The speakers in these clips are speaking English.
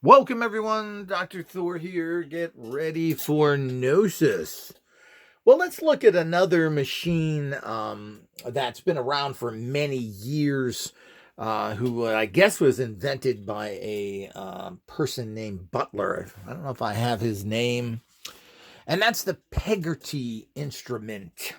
Welcome everyone, Dr. Thor here. Get ready for Gnosis. Well, let's look at another machine that's been around for many years, who I guess was invented by a person named Butler. I don't know if I have his name. And that's the Pegotty instrument,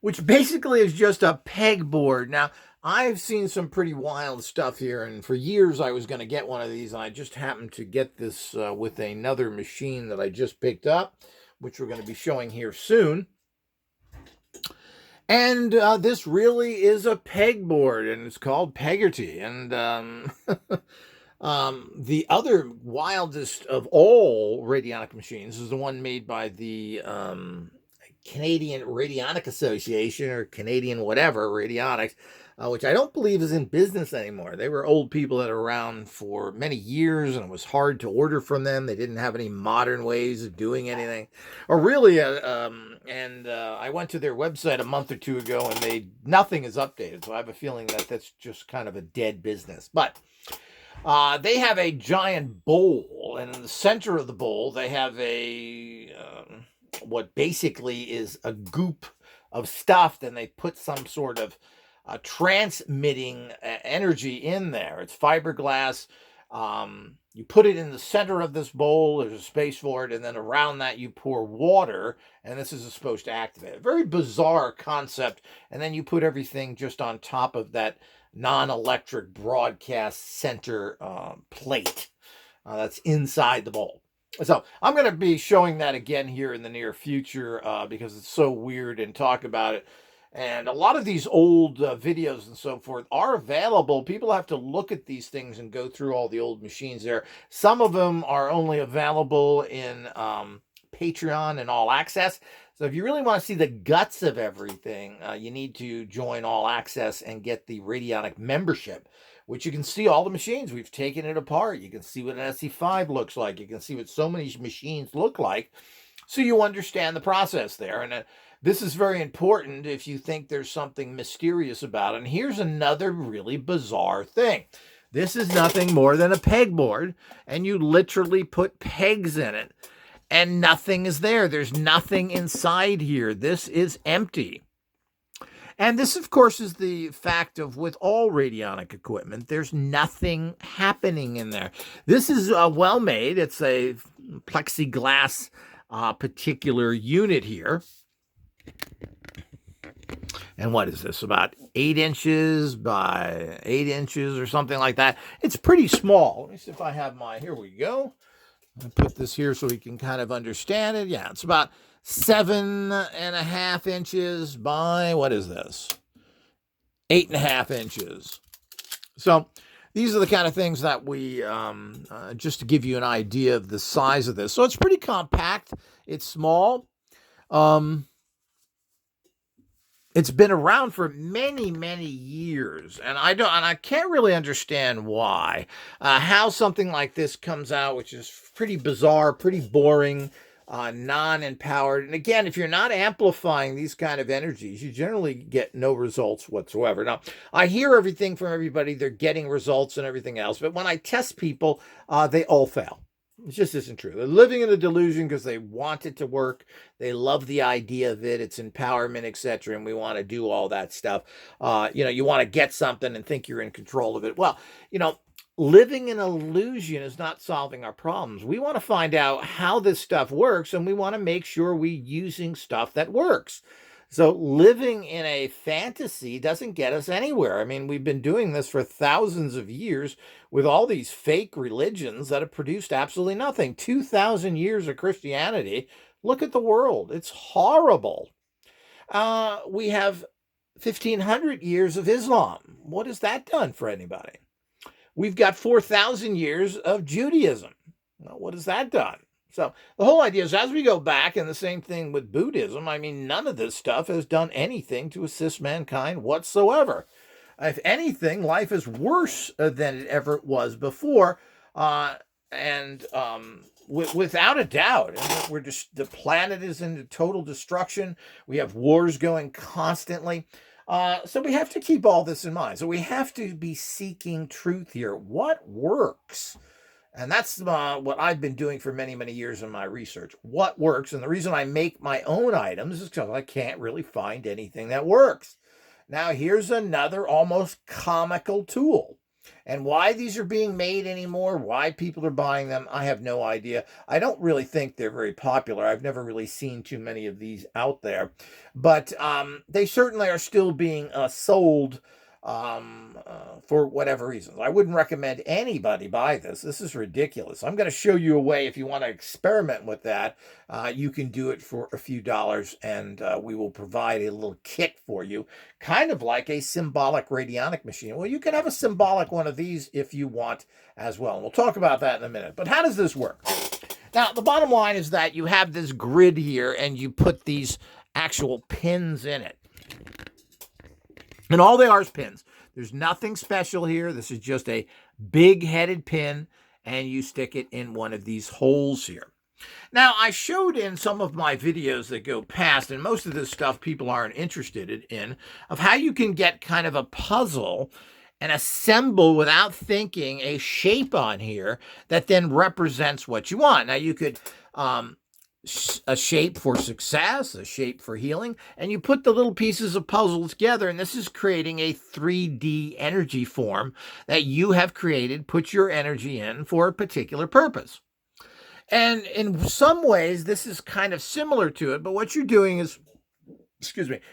which basically is just a pegboard. Now, I've seen some pretty wild stuff here, and for years I was going to get one of these, and I just happened to get this with another machine that I just picked up, which we're going to be showing here soon. And this really is a pegboard, and it's called Pegotty. And the other wildest of all radionic machines is the one made by the Canadian Radionic Association, or Canadian whatever, Radionics, which I don't believe is in business anymore. They were old people that were around for many years, and it was hard to order from them. They didn't have any modern ways of doing anything. Or really, I went to their website a month or two ago, and nothing is updated. So I have a feeling that that's just kind of a dead business. But they have a giant bowl, and in the center of the bowl, they have what basically is a goop of stuff. Then they put some sort of transmitting energy in there. It's fiberglass. You put it in the center of this bowl. There's a space for it, and then around that you pour water, and this is supposed to activate it. A very bizarre concept. And then you put everything just on top of that non-electric broadcast center plate that's inside the bowl. So I'm going to be showing that again here in the near future because it's so weird, and talk about it. And a lot of these old videos and so forth are available. People have to look at these things and go through all the old machines there. Some of them are only available in Patreon and All Access. So if you really want to see the guts of everything, you need to join All Access and get the Radionic membership, which you can see all the machines. We've taken it apart. You can see what an SE5 looks like. You can see what so many machines look like. So you understand the process there. And this is very important if you think there's something mysterious about it. And here's another really bizarre thing. This is nothing more than a pegboard, and you literally put pegs in it, and nothing is there. There's nothing inside here. This is empty. And this, of course, is the fact of with all radionic equipment. There's nothing happening in there. This is well made. It's a plexiglass particular unit here. And what is this? About 8 inches by 8 inches or something like that. It's pretty small. Let me see if I have here we go. I put this here so we can kind of understand it. Yeah, it's about 7.5 inches by, what is this? 8.5 inches. So these are the kind of things that we, just to give you an idea of the size of this. So it's pretty compact. It's small. It's been around for many, many years, and I can't really understand why, how something like this comes out, which is pretty bizarre, pretty boring, non-empowered. And again, if you're not amplifying these kind of energies, you generally get no results whatsoever. Now, I hear everything from everybody. They're getting results and everything else, but when I test people, they all fail. It just isn't true. They're living in a delusion because they want it to work. They love the idea of it. It's empowerment, etc. And we want to do all that stuff. You want to get something and think you're in control of it. Well, living in illusion is not solving our problems. We want to find out how this stuff works, and we want to make sure we're using stuff that works. So living in a fantasy doesn't get us anywhere. I mean, we've been doing this for thousands of years with all these fake religions that have produced absolutely nothing. 2,000 years of Christianity. Look at the world. It's horrible. We have 1,500 years of Islam. What has that done for anybody? We've got 4,000 years of Judaism. Well, what has that done? So the whole idea is, as we go back, and the same thing with Buddhism, I mean, none of this stuff has done anything to assist mankind whatsoever. If anything, life is worse than it ever was before. Without a doubt, the planet is in total destruction. We have wars going constantly. So we have to keep all this in mind. So we have to be seeking truth here. What works? And that's what I've been doing for many, many years in my research. What works? And the reason I make my own items is because I can't really find anything that works. Now, here's another almost comical tool. And why these are being made anymore, why people are buying them, I have no idea. I don't really think they're very popular. I've never really seen too many of these out there. But they certainly are still being sold for whatever reasons. I wouldn't recommend anybody buy this. This is ridiculous. I'm going to show you a way, if you want to experiment with that, you can do it for a few dollars, and we will provide a little kit for you, kind of like a symbolic radionic machine. Well, you can have a symbolic one of these if you want as well. And we'll talk about that in a minute. But how does this work? Now, the bottom line is that you have this grid here, and you put these actual pins in it. And all they are is pins. There's nothing special here. This is just a big-headed pin, and you stick it in one of these holes here. Now, I showed in some of my videos that go past, and most of this stuff people aren't interested in, of how you can get kind of a puzzle and assemble without thinking a shape on here that then represents what you want. Now, you could a shape for success, a shape for healing, and you put the little pieces of puzzle together, and this is creating a 3D energy form that you have created, put your energy in for a particular purpose. And in some ways, this is kind of similar to it, but what you're doing is,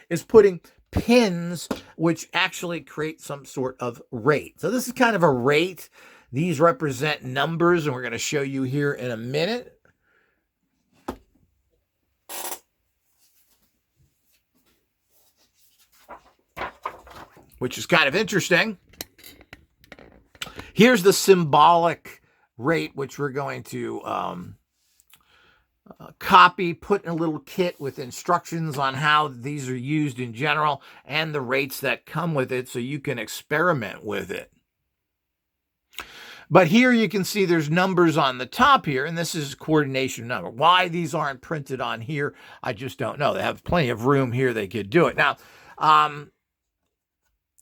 is putting pins which actually create some sort of rate. So this is kind of a rate. These represent numbers, and we're going to show you here in a minute. Which is kind of interesting. Here's the symbolic rate, which we're going to copy, put in a little kit with instructions on how these are used in general and the rates that come with it, so you can experiment with it. But here you can see there's numbers on the top here, and this is coordination number. Why these aren't printed on here, I just don't know. They have plenty of room here. They could do it. Now,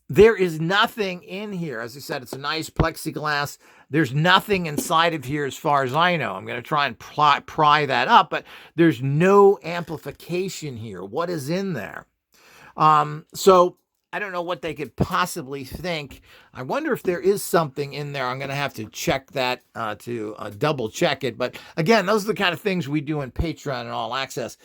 there is nothing in here. As I said, it's a nice plexiglass. There's nothing inside of here as far as I know. I'm going to try and pry that up, but there's no amplification here. What is in there? So I don't know what they could possibly think. I wonder if there is something in there. I'm going to have to check that to double check it. But again, those are the kind of things we do in Patreon and All Access.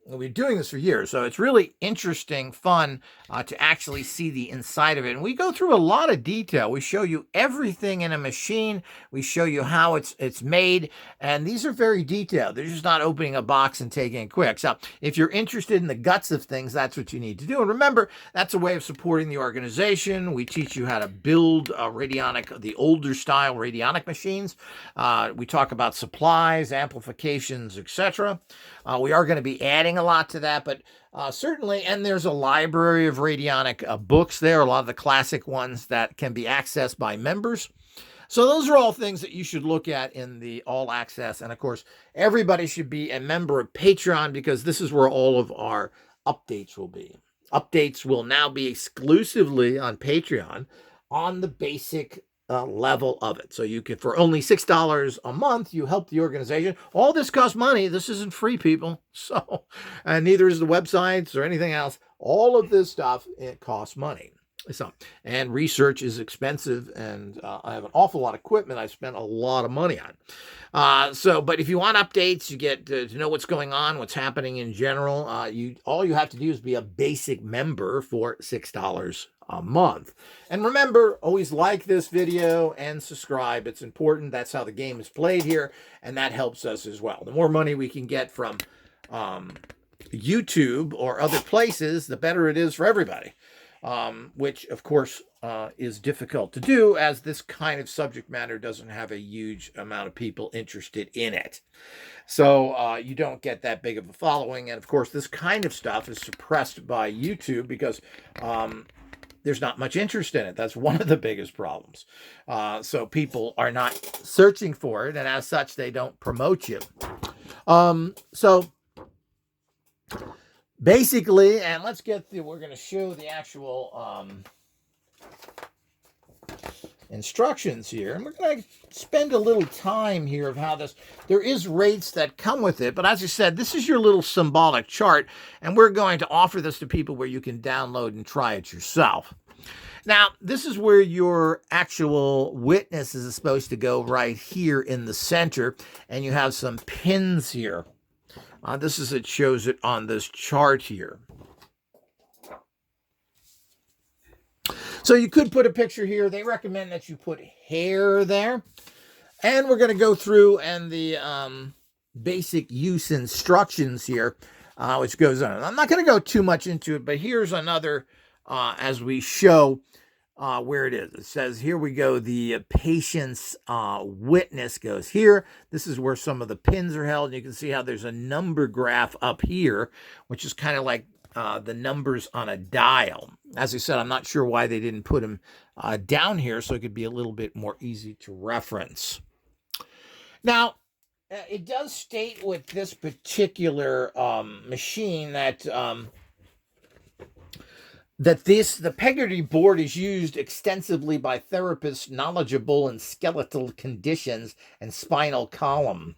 We're doing this for years, so it's really interesting, fun to actually see the inside of it. And we go through a lot of detail. We show you everything in a machine. We show you how it's made, and these are very detailed. They're just not opening a box and taking it quick. So if you're interested in the guts of things, that's what you need to do. And remember, that's a way of supporting the organization. We teach you how to build radionic, the older style radionic machines. We talk about supplies, amplifications, etc. We are going to be adding a lot to that, but certainly, and there's a library of radionic books there, a lot of the classic ones that can be accessed by members. So those are all things that you should look at in the All Access. And of course, everybody should be a member of Patreon, because this is where all of our updates will be. Updates will now be exclusively on Patreon on the basic level of it. So you can, for only $6 a month, you help the organization. All this costs money. This isn't free, people. So, and neither is the websites or anything else. All of this stuff, it costs money. So, and research is expensive, and I have an awful lot of equipment I spent a lot of money on. But if you want updates, you get to know what's going on, what's happening in general. All you have to do is be a basic member for $6 a month. And remember, always like this video and subscribe. It's important. That's how the game is played here, and that helps us as well. The more money we can get from YouTube or other places, the better it is for everybody. Which, of course, is difficult to do, as this kind of subject matter doesn't have a huge amount of people interested in it. So you don't get that big of a following. And, of course, this kind of stuff is suppressed by YouTube because there's not much interest in it. That's one of the biggest problems. So people are not searching for it, and as such, they don't promote you. Basically, and let's get we're going to show the actual instructions here. And we're going to spend a little time here of how this, there is rates that come with it. But as I said, this is your little symbolic chart. And we're going to offer this to people where you can download and try it yourself. Now, this is where your actual witness is supposed to go right here in the center. And you have some pins here. This is, it shows it on this chart here. So you could put a picture here. They recommend that you put hair there. And we're going to go through and the basic use instructions here, which goes on. I'm not going to go too much into it, but here's another, as we show where it is. It says, here we go, the patient's witness goes here. This is where some of the pins are held. And you can see how there's a number graph up here, which is kind of like the numbers on a dial. As I said, I'm not sure why they didn't put them down here so it could be a little bit more easy to reference. Now, it does state with this particular machine that the Pegotty board is used extensively by therapists knowledgeable in skeletal conditions and spinal column,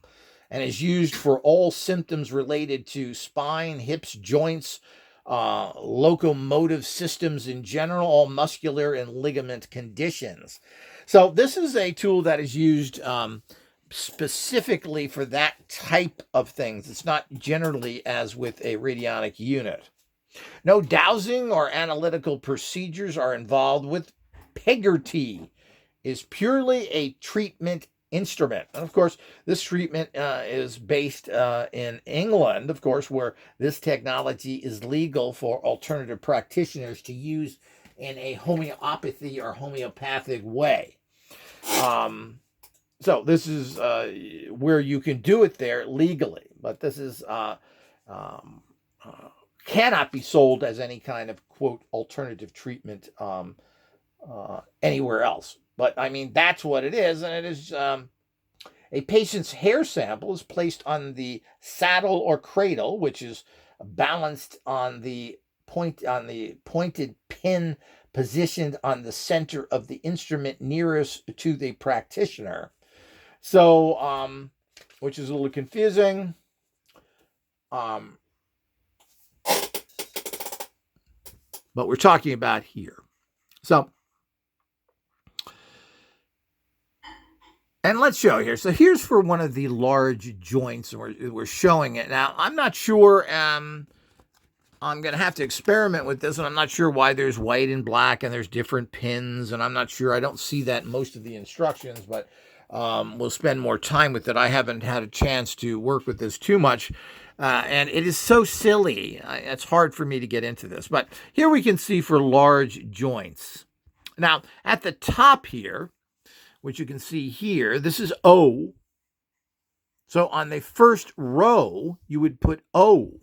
and is used for all symptoms related to spine, hips, joints, locomotive systems in general, all muscular and ligament conditions. So this is a tool that is used specifically for that type of things. It's not generally as with a radionic unit. No dowsing or analytical procedures are involved with Pegotty. Is purely a treatment instrument. And of course, this treatment is based in England, of course, where this technology is legal for alternative practitioners to use in a homeopathy or homeopathic way. So this is where you can do it there legally, but this is cannot be sold as any kind of, quote, alternative treatment anywhere else. But, I mean, that's what it is. And it is a patient's hair sample is placed on the saddle or cradle, which is balanced on the pointed pin positioned on the center of the instrument nearest to the practitioner. So, which is a little confusing. But we're talking about here. So, and let's show here. So here's for one of the large joints, and we're showing it. Now, I'm not sure, I'm going to have to experiment with this, and I'm not sure why there's white and black, and there's different pins, and I'm not sure. I don't see that in most of the instructions, but we'll spend more time with it. I haven't had a chance to work with this too much, and it is so silly. It's hard for me to get into this. But here we can see for large joints. Now, at the top here, which you can see here, this is O. So on the first row, you would put O,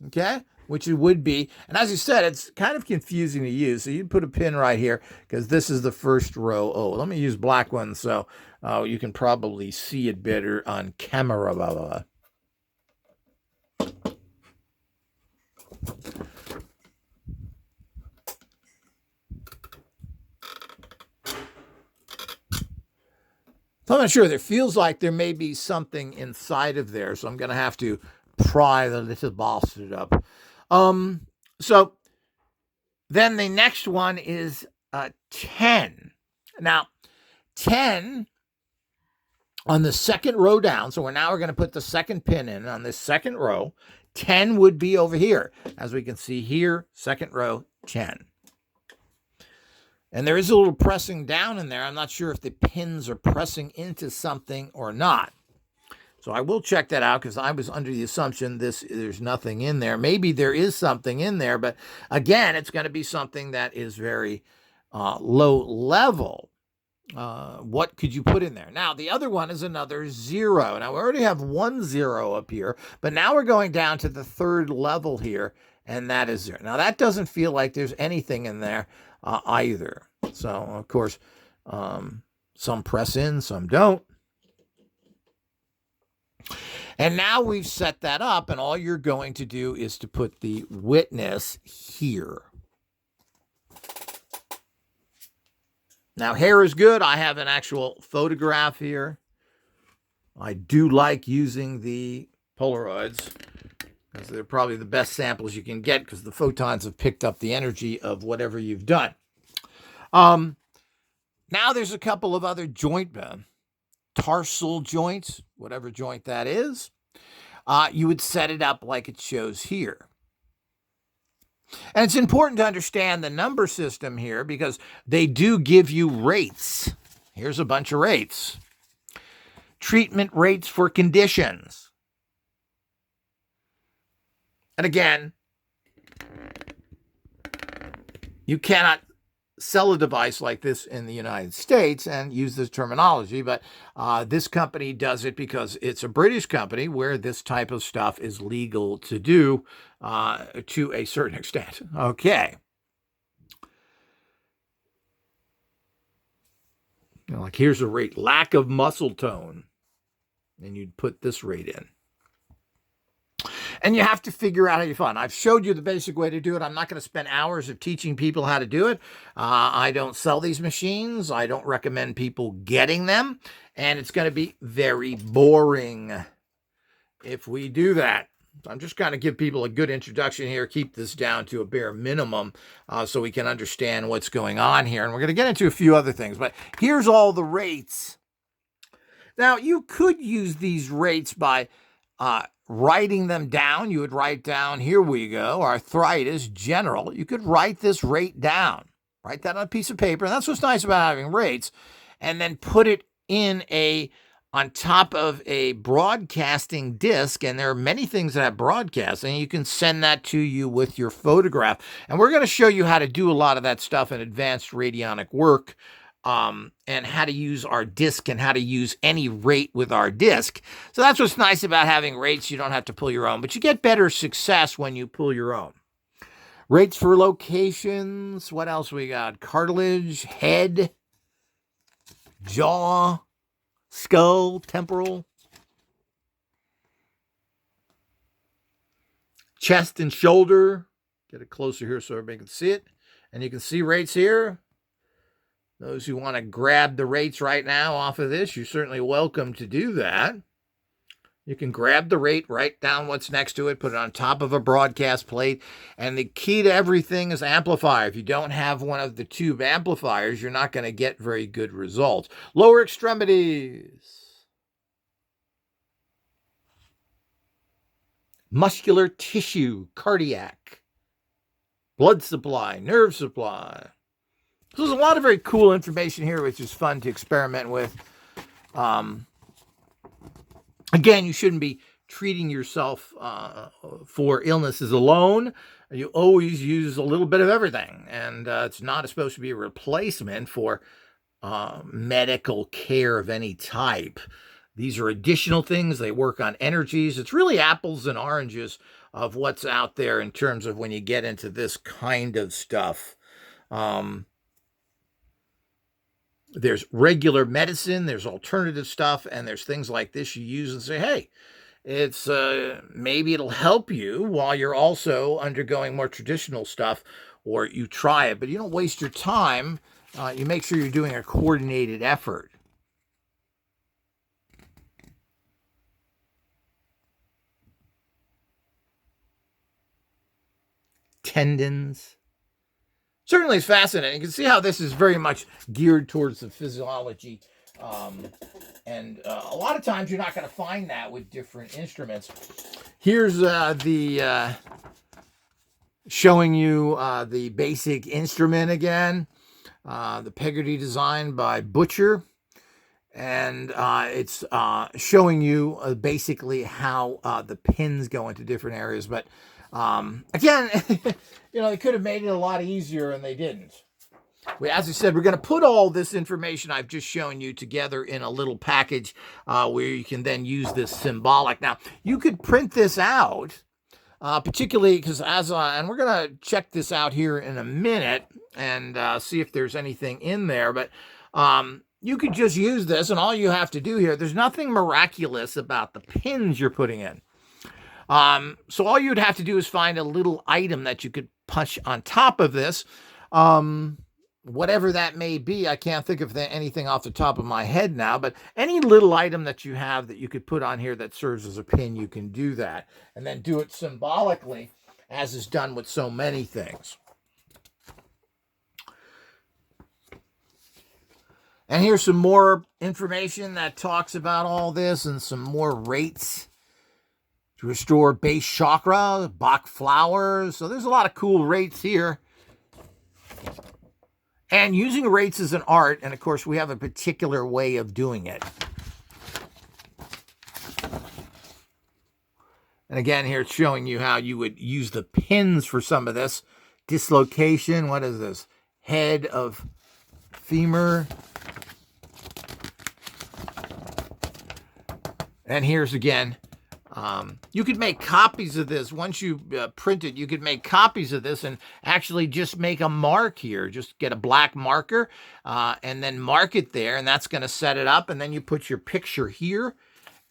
okay? Which it would be, and as you said, it's kind of confusing to use. So you'd put a pin right here because this is the first row O. Let me use black ones so you can probably see it better on camera. Blah, blah, blah. So I'm not sure. There feels like there may be something inside of there, so I'm going to have to pry the little bastard up. So then the next one is 10. Now, 10 on the second row down, so we're going to put the second pin in on this second row. 10 would be over here. As we can see here, second row, 10. And there is a little pressing down in there. I'm not sure if the pins are pressing into something or not. So I will check that out because I was under the assumption there's nothing in there. Maybe there is something in there, but again, it's going to be something that is very low level. What could you put in there? Now, the other one is another 0. Now, we already have 1 0 up here, but now we're going down to the third level here, and that is 0. Now, that doesn't feel like there's anything in there either. So, of course, some press in, some don't. And now we've set that up, and all you're going to do is to put the witness here. Now, hair is good. I have an actual photograph here. I do like using the Polaroids because they're probably the best samples you can get because the photons have picked up the energy of whatever you've done. Now there's a couple of other joint tarsal joints, whatever joint that is. You would set it up like it shows here. And it's important to understand the number system here because they do give you rates. Here's a bunch of rates. Treatment rates for conditions. And again, you cannot sell a device like this in the United States and use this terminology, but this company does it because it's a British company where this type of stuff is legal to do to a certain extent. Okay. Like here's a rate, lack of muscle tone, and you'd put this rate in. And you have to figure out how you fund. I've showed you the basic way to do it. I'm not going to spend hours of teaching people how to do it. I don't sell these machines. I don't recommend people getting them. And it's going to be very boring if we do that. So I'm just going to give people a good introduction here, keep this down to a bare minimum so we can understand what's going on here. And we're going to get into a few other things. But here's all the rates. Now, you could use these rates by writing them down. You would write down, here we go, arthritis, general. You could write this rate down. Write that on a piece of paper. And that's what's nice about having rates. And then put it in on top of a broadcasting disc. And there are many things that have broadcasting. You can send that to you with your photograph. And we're going to show you how to do a lot of that stuff in advanced radionic work. And how to use our disc and how to use any rate with our disc. So that's what's nice about having rates. You don't have to pull your own, but you get better success when you pull your own. Rates for locations. What else we got? Cartilage, head, jaw, skull, temporal, chest and shoulder. Get it closer here so everybody can see it. And you can see rates here. Those who want to grab the rates right now off of this, you're certainly welcome to do that. You can grab the rate, write down what's next to it, put it on top of a broadcast plate. And the key to everything is amplifier. If you don't have one of the tube amplifiers, you're not going to get very good results. Lower extremities. Muscular tissue, cardiac, blood supply, nerve supply. So there's a lot of very cool information here, which is fun to experiment with. Again, you shouldn't be treating yourself for illnesses alone. You always use a little bit of everything. And it's not supposed to be a replacement for medical care of any type. These are additional things. They work on energies. It's really apples and oranges of what's out there in terms of when you get into this kind of stuff. There's regular medicine, there's alternative stuff, and there's things like this you use and say, hey, it's maybe it'll help you while you're also undergoing more traditional stuff, or you try it, but you don't waste your time. You make sure you're doing a coordinated effort. Tendons. Certainly it's fascinating. You can see how this is very much geared towards the physiology. And a lot of times you're not going to find that with different instruments. Here's showing you the basic instrument again. The Pegotty design by Butcher. And it's showing you basically how the pins go into different areas. But again, they could have made it a lot easier and they didn't. As I said, we're going to put all this information I've just shown you together in a little package where you can then use this symbolic. Now, you could print this out, particularly because and we're going to check this out here in a minute and see if there's anything in there. But you could just use this, and all you have to do here, there's nothing miraculous about the pins you're putting in. So all you'd have to do is find a little item that you could punch on top of this. whatever that may be. I can't think of anything off the top of my head now, but any little item that you have that you could put on here that serves as a pin, you can do that. And then do it symbolically, as is done with so many things. And here's some more information that talks about all this and some more rates to restore base chakra, Bach flowers. So there's a lot of cool rates here. And using rates as an art, and of course we have a particular way of doing it. And again, here it's showing you how you would use the pins for some of this. Dislocation, what is this? Head of femur. And here's again, you could make copies of this. Once you print it, you could make copies of this and actually just make a mark here. Just get a black marker and then mark it there, and that's going to set it up. And then you put your picture here.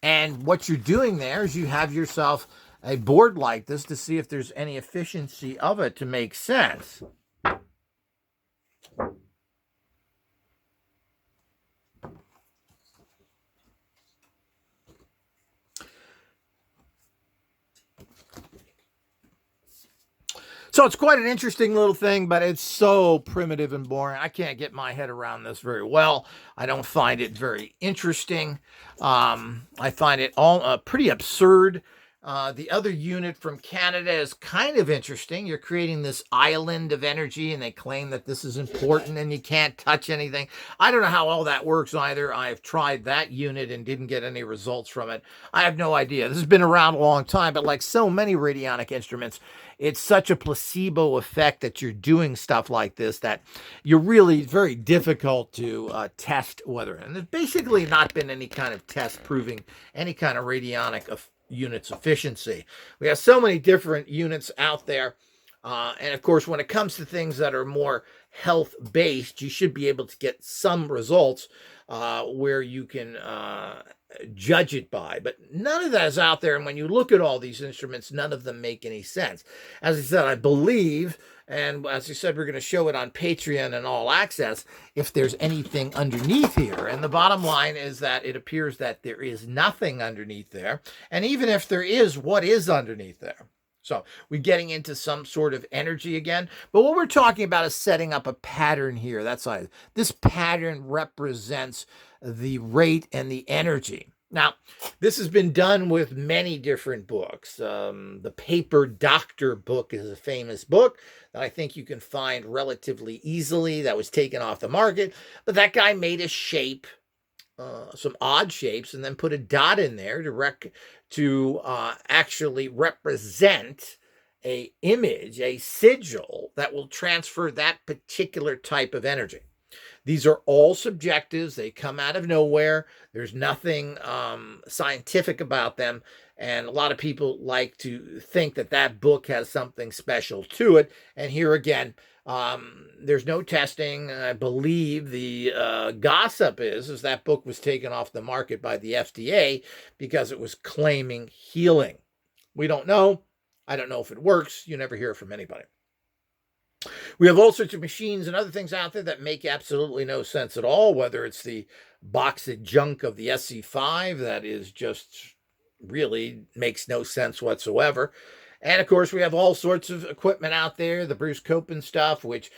And what you're doing there is you have yourself a board like this to see if there's any efficiency of it to make sense. So it's quite an interesting little thing, but it's so primitive and boring. I can't get my head around this very well. I don't find it very interesting. I find it all pretty absurd. The other unit from Canada is kind of interesting. You're creating this island of energy, and they claim that this is important and you can't touch anything. I don't know how all that works either. I've tried that unit and didn't get any results from it. I have no idea. This has been around a long time, but like so many radionic instruments, it's such a placebo effect that you're doing stuff like this that you're really very difficult to test whether. And there's basically not been any kind of test proving any kind of radionic unit's efficiency. We have so many different units out there. And of course, when it comes to things that are more health-based, you should be able to get some results where you can judge it by. But none of that is out there. And when you look at all these instruments, none of them make any sense. As I said, I believe, and as I said, we're going to show it on Patreon and All Access, if there's anything underneath here. And the bottom line is that it appears that there is nothing underneath there. And even if there is, what is underneath there? So we're getting into some sort of energy again. But what we're talking about is setting up a pattern here. That's why this pattern represents the rate and the energy. Now, this has been done with many different books. The Paper Doctor book is a famous book that I think you can find relatively easily. That was taken off the market. But that guy made a shape, some odd shapes, and then put a dot in there to actually represent a image, a sigil that will transfer that particular type of energy. These are all subjectives. They come out of nowhere. There's nothing scientific about them. And a lot of people like to think that that book has something special to it. And here again, there's no testing. I believe the gossip is that book was taken off the market by the FDA because it was claiming healing. We don't know. I don't know if it works. You never hear from anybody. We have all sorts of machines and other things out there that make absolutely no sense at all, whether it's the box of junk of the SC5 that is just really makes no sense whatsoever. And of course, we have all sorts of equipment out there, the Bruce Copen stuff, which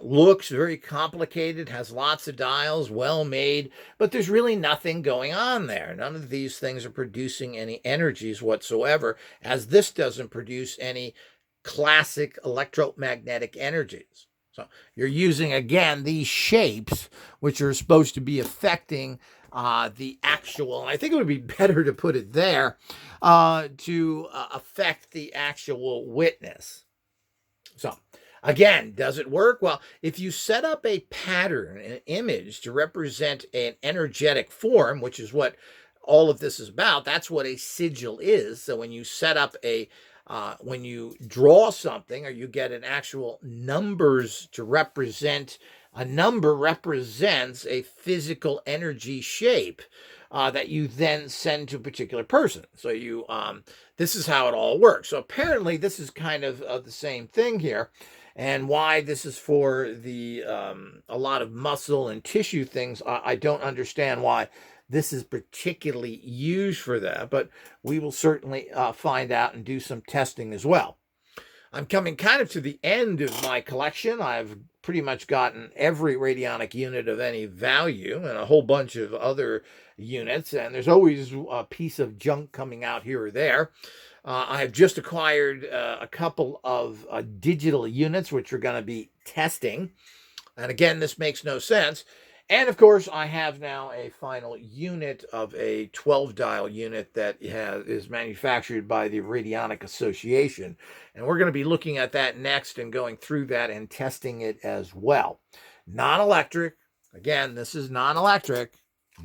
looks very complicated, has lots of dials, well made, but there's really nothing going on there. None of these things are producing any energies whatsoever, as this doesn't produce any classic electromagnetic energies. So you're using, again, these shapes, which are supposed to be affecting the actual, and I think it would be better to put it there, to affect the actual witness. So again, does it work? Well, if you set up a pattern, an image to represent an energetic form, which is what all of this is about, that's what a sigil is. So when you set up when you draw something or you get an actual numbers to represent, a number represents a physical energy shape that you then send to a particular person. So you, this is how it all works. So apparently this is kind of the same thing here. And why this is for the a lot of muscle and tissue things, I don't understand why this is particularly used for that, but we will certainly find out and do some testing as well. I'm coming kind of to the end of my collection. I've pretty much gotten every radionic unit of any value and a whole bunch of other units, and there's always a piece of junk coming out here or there. I have just acquired a couple of digital units, which we're going to be testing. And again, this makes no sense. And of course, I have now a final unit of a 12-dial unit that is manufactured by the Radionic Association. And we're going to be looking at that next and going through that and testing it as well. Non-electric. Again, this is non-electric.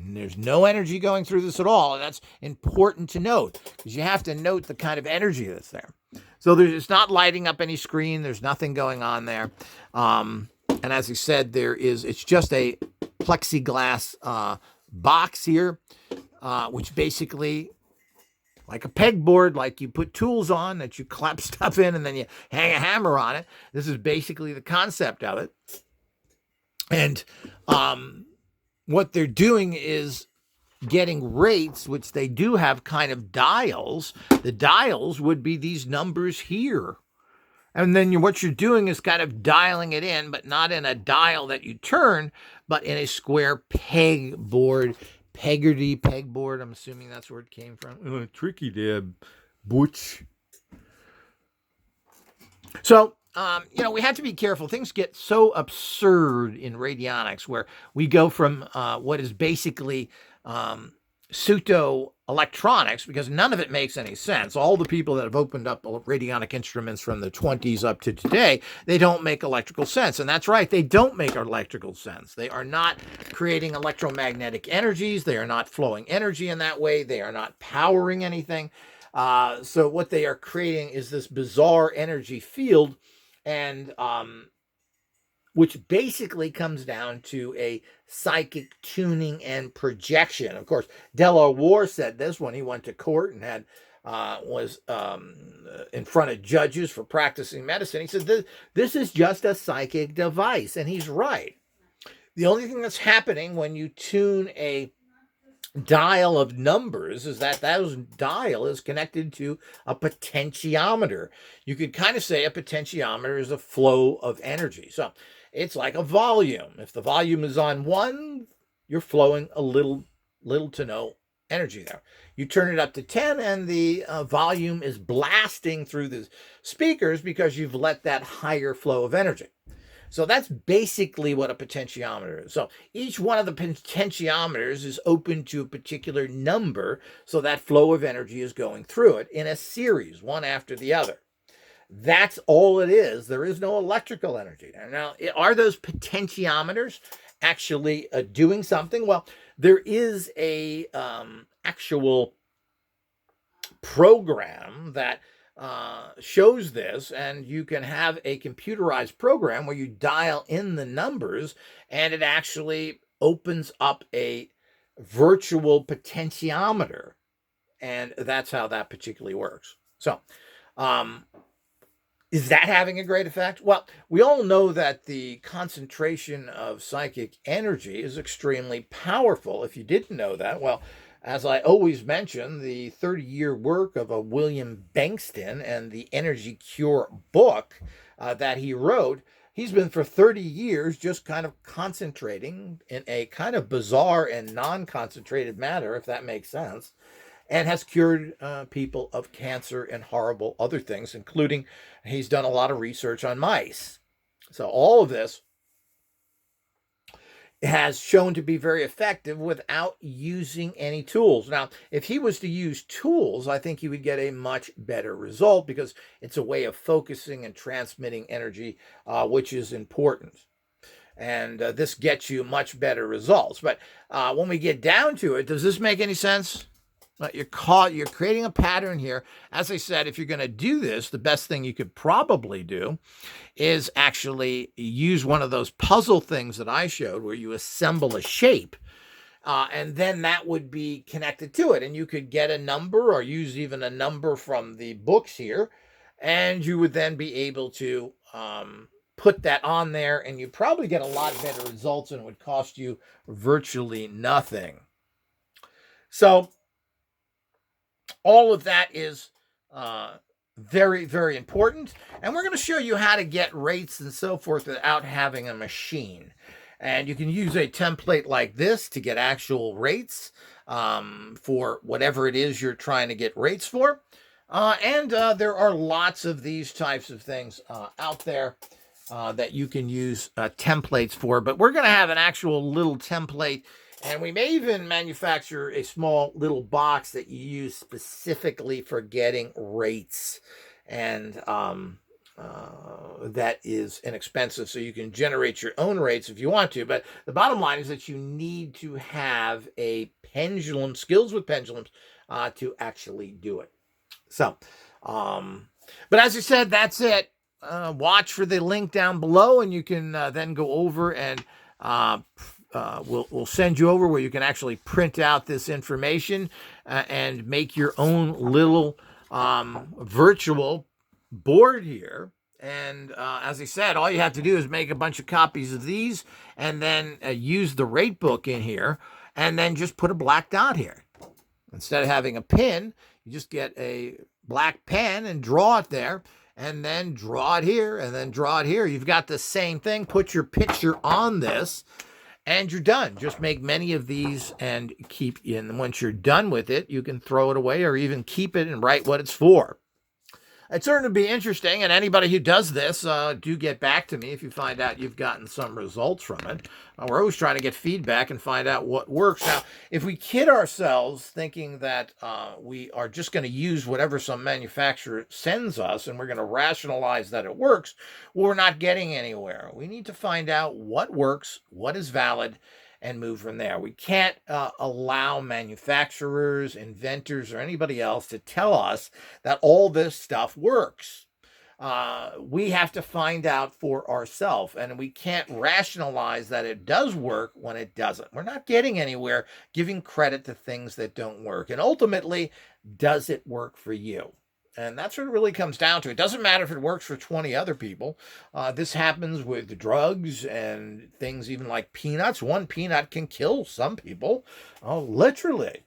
There's no energy going through this at all. And that's important to note because you have to note the kind of energy that's there. So it's not lighting up any screen. There's nothing going on there. And as I said, it's just a plexiglass box here, which basically, like a pegboard, like you put tools on that you clap stuff in and then you hang a hammer on it. This is basically the concept of it. And what they're doing is getting rates, which they do have kind of dials. The dials would be these numbers here. And then what you're doing is kind of dialing it in, but not in a dial that you turn, but in a square peg board, Pegotty pegboard. I'm assuming that's where it came from. Tricky there, Butch. So, we have to be careful. Things get so absurd in radionics where we go from what is basically pseudo-electronics, because none of it makes any sense. All the people that have opened up radionic instruments from the 20s up to today, they don't make electrical sense. And that's right, they don't make electrical sense. They are not creating electromagnetic energies. They are not flowing energy in that way. They are not powering anything. So what they are creating is this bizarre energy field, and which basically comes down to a psychic tuning and projection. Of course, Delaware said this when he went to court and was in front of judges for practicing medicine. He said, this is just a psychic device, and he's right. The only thing that's happening when you tune a dial of numbers is that dial is connected to a potentiometer. You could kind of say a potentiometer is a flow of energy. So it's like a volume. If the volume is on 1, you're flowing a little to no energy there. You turn it up to 10 and the volume is blasting through the speakers because you've let that higher flow of energy. So that's basically what a potentiometer is. So each one of the potentiometers is open to a particular number, so that flow of energy is going through it in a series, one after the other. That's all it is. There is no electrical energy. Now, are those potentiometers actually doing something? Well, there is a actual program that shows this, and you can have a computerized program where you dial in the numbers and it actually opens up a virtual potentiometer, and that's how that particularly works. So is that having a great effect? Well, we all know that the concentration of psychic energy is extremely powerful. If you didn't know that, well, as I always mention, the 30-year work of a William Bankston and the Energy Cure book that he wrote, he's been for 30 years just kind of concentrating in a kind of bizarre and non-concentrated manner, if that makes sense, and has cured people of cancer and horrible other things, including he's done a lot of research on mice. So all of this has shown to be very effective without using any tools. Now, if he was to use tools, I think he would get a much better result because it's a way of focusing and transmitting energy, which is important. And this gets you much better results. But when we get down to it, does this make any sense? You're creating a pattern here. As I said, if you're going to do this, the best thing you could probably do is actually use one of those puzzle things that I showed where you assemble a shape, and then that would be connected to it. And you could get a number or use even a number from the books here, and you would then be able to put that on there, and you probably get a lot better results, and it would cost you virtually nothing. So all of that is very, very important. And we're going to show you how to get rates and so forth without having a machine. And you can use a template like this to get actual rates for whatever it is you're trying to get rates for. And there are lots of these types of things out there that you can use templates for. But we're going to have an actual little template. And we may even manufacture a small little box that you use specifically for getting rates. And that is inexpensive, so you can generate your own rates if you want to. But the bottom line is that you need to have a pendulum, skills with pendulums, to actually do it. So, but as I said, that's it. Watch for the link down below, and you can then go over and we'll send you over where you can actually print out this information and make your own little virtual board here. And as I said, all you have to do is make a bunch of copies of these and then use the rate book in here, and then just put a black dot here. Instead of having a pin, you just get a black pen and draw it there, and then draw it here, and then draw it here. You've got the same thing. Put your picture on this, and you're done. Just make many of these and keep in. Once you're done with it, you can throw it away or even keep it and write what it's for. It's certainly be interesting, and anybody who does this, do get back to me if you find out you've gotten some results from it. We're always trying to get feedback and find out what works. Now, if we kid ourselves thinking that we are just going to use whatever some manufacturer sends us and we're going to rationalize that it works, well, we're not getting anywhere. We need to find out what works, what is valid, and move from there. We can't allow manufacturers, inventors, or anybody else to tell us that all this stuff works. We have to find out for ourselves, and we can't rationalize that it does work when it doesn't. We're not getting anywhere giving credit to things that don't work. And ultimately, does it work for you? And that's what it really comes down to. It doesn't matter if it works for 20 other people. This happens with drugs and things even like peanuts. One peanut can kill some people, literally.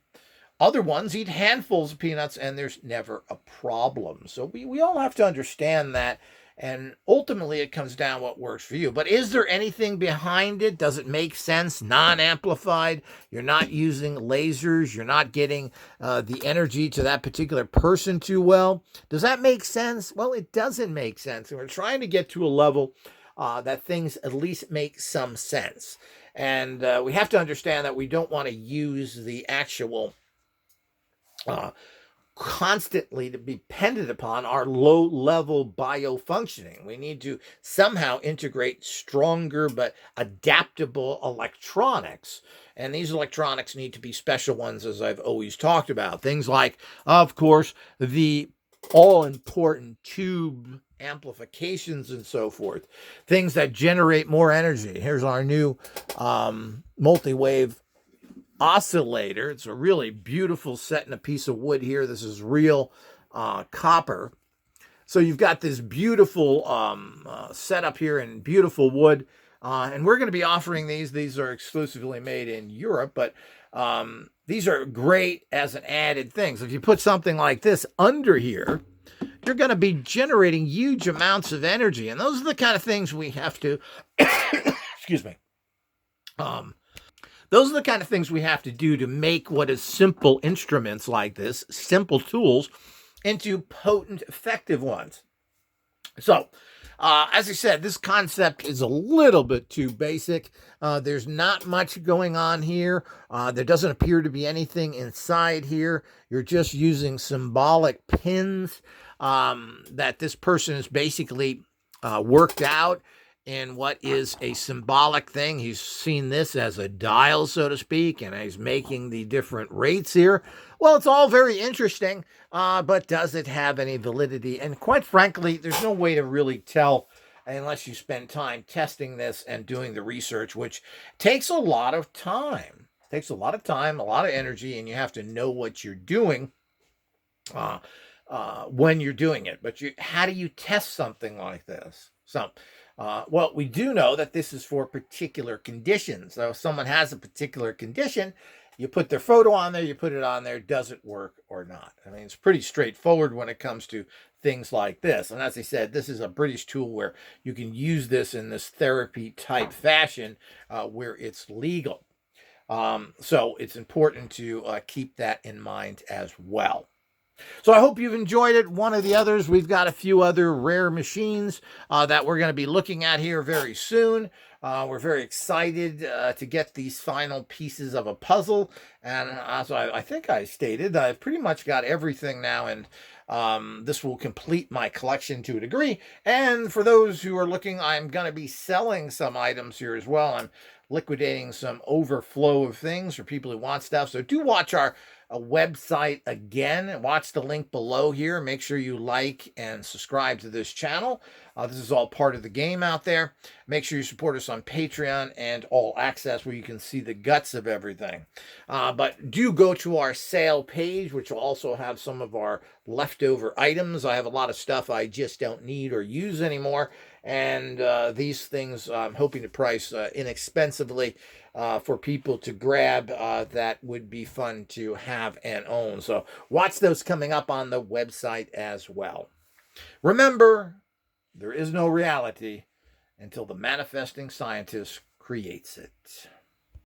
Other ones eat handfuls of peanuts and there's never a problem. So we all have to understand that. And ultimately, it comes down to what works for you. But is there anything behind it? Does it make sense? Non-amplified? You're not using lasers. You're not getting the energy to that particular person too well. Does that make sense? Well, it doesn't make sense. And we're trying to get to a level that things at least make some sense. And we have to understand that we don't want to use the actual constantly to be dependent upon our low-level biofunctioning. We need to somehow integrate stronger but adaptable electronics. And these electronics need to be special ones, as I've always talked about. Things like, of course, the all-important tube amplifications and so forth. Things that generate more energy. Here's our new multi-wave oscillator. It's a really beautiful set in a piece of wood here. This is real copper. So you've got this beautiful setup here in beautiful wood. And we're going to be offering these. These are exclusively made in Europe, but these are great as an added thing. So if you put something like this under here, you're going to be generating huge amounts of energy. And those are the kind of things we have to, excuse me, those are the kind of things we have to do to make what is simple instruments like this, simple tools, into potent, effective ones. So, as I said, this concept is a little bit too basic. There's not much going on here. There doesn't appear to be anything inside here. You're just using symbolic pins that this person has basically worked out in what is a symbolic thing. He's seen this as a dial, so to speak, and he's making the different rates here. Well, it's all very interesting, but does it have any validity? And quite frankly, there's no way to really tell unless you spend time testing this and doing the research, which takes a lot of time. It takes a lot of time, a lot of energy, and you have to know what you're doing when you're doing it. But how do you test something like this? So Well, we do know that this is for particular conditions. So if someone has a particular condition, you put their photo on there, you put it on there, does it work or not? I mean, it's pretty straightforward when it comes to things like this. And as I said, this is a British tool where you can use this in this therapy type fashion where it's legal. So it's important to keep that in mind as well. So I hope you've enjoyed it. One of the others, we've got a few other rare machines that we're going to be looking at here very soon. We're very excited to get these final pieces of a puzzle. And as I think I stated, I've pretty much got everything now, and this will complete my collection to a degree. And for those who are looking, I'm going to be selling some items here as well. I'm liquidating some overflow of things for people who want stuff. So do watch our website again. Watch the link below here. Make sure you like and subscribe to this channel. This is all part of the game out there. Make sure you support us on Patreon and All Access, where you can see the guts of everything. But do go to our sale page, which will also have some of our leftover items. I have a lot of stuff I just don't need or use anymore. And these things I'm hoping to price inexpensively for people to grab that would be fun to have and own. So watch those coming up on the website as well. Remember, there is no reality until the manifesting scientist creates it.